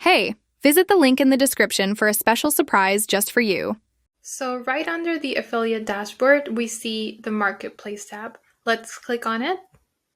Hey, visit the link in the description for a special surprise just for you. So right under the affiliate dashboard, we see the Marketplace tab. Let's click on it.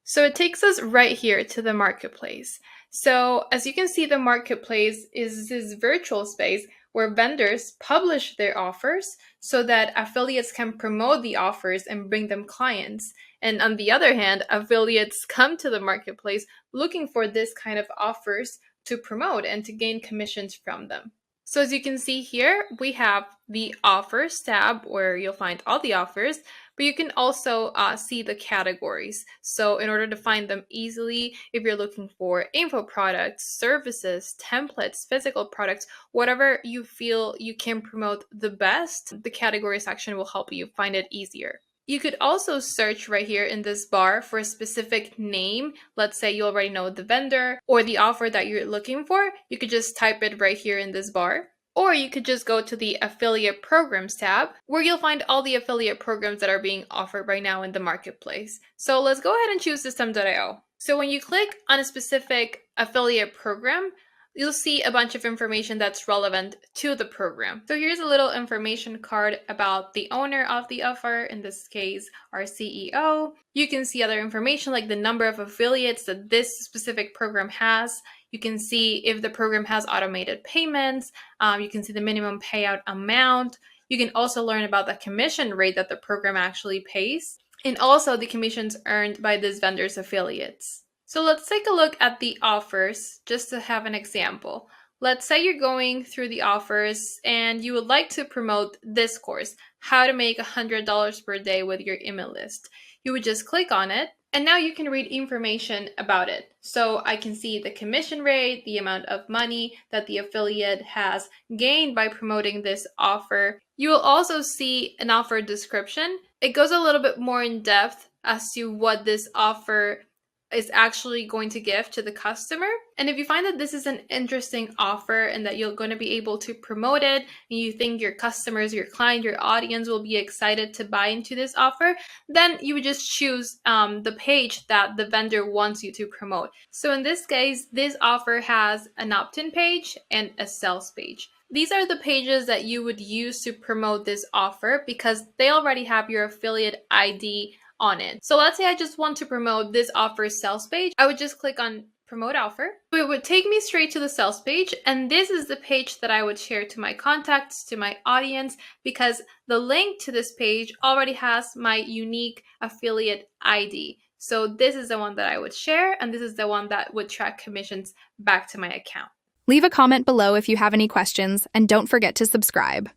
So it takes us right here to the Marketplace. So as you can see, the Marketplace is this virtual space where vendors publish their offers so that affiliates can promote the offers and bring them clients. And on the other hand, affiliates come to the Marketplace looking for this kind of offers to promote and to gain commissions from them. So as you can see here, we have the Offers tab where you'll find all the offers, but you can also see the categories. So in order to find them easily, if you're looking for info products, services, templates, physical products, whatever you feel you can promote the best, the category section will help you find it easier. You could also search right here in this bar for a specific name. Let's say you already know the vendor or the offer that you're looking for. You could just type it right here in this bar. Or you could just go to the Affiliate Programs tab, where you'll find all the affiliate programs that are being offered right now in the marketplace. So let's go ahead and choose System.io. So when you click on a specific affiliate program, you'll see a bunch of information that's relevant to the program. So here's a little information card about the owner of the offer, in this case, our CEO. You can see other information like the number of affiliates that this specific program has. You can see if the program has automated payments. You can see the minimum payout amount. You can also learn about the commission rate that the program actually pays, and also the commissions earned by this vendor's affiliates. So let's take a look at the offers just to have an example. Let's say you're going through the offers and you would like to promote this course, how to make $100 per day with your email list. You would just click on it, and now you can read information about it. So I can see the commission rate, the amount of money that the affiliate has gained by promoting this offer. You will also see an offer description. It goes a little bit more in depth as to what this offer is actually going to give to the customer. And if you find that this is an interesting offer and that you're going to be able to promote it, and you think your customers, your client, your audience will be excited to buy into this offer, then you would just choose the page that the vendor wants you to promote. So in this case, this offer has an opt-in page and a sales page. These are the pages that you would use to promote this offer because they already have your affiliate ID on it. So let's say I just want to promote this offer sales page. I would just click on promote offer. It would take me straight to the sales page, and this is the page that I would share to my contacts, to my audience, because the link to this page already has my unique affiliate ID. So this is the one that I would share, and this is the one that would track commissions back to my account. Leave a comment below if you have any questions, and don't forget to subscribe.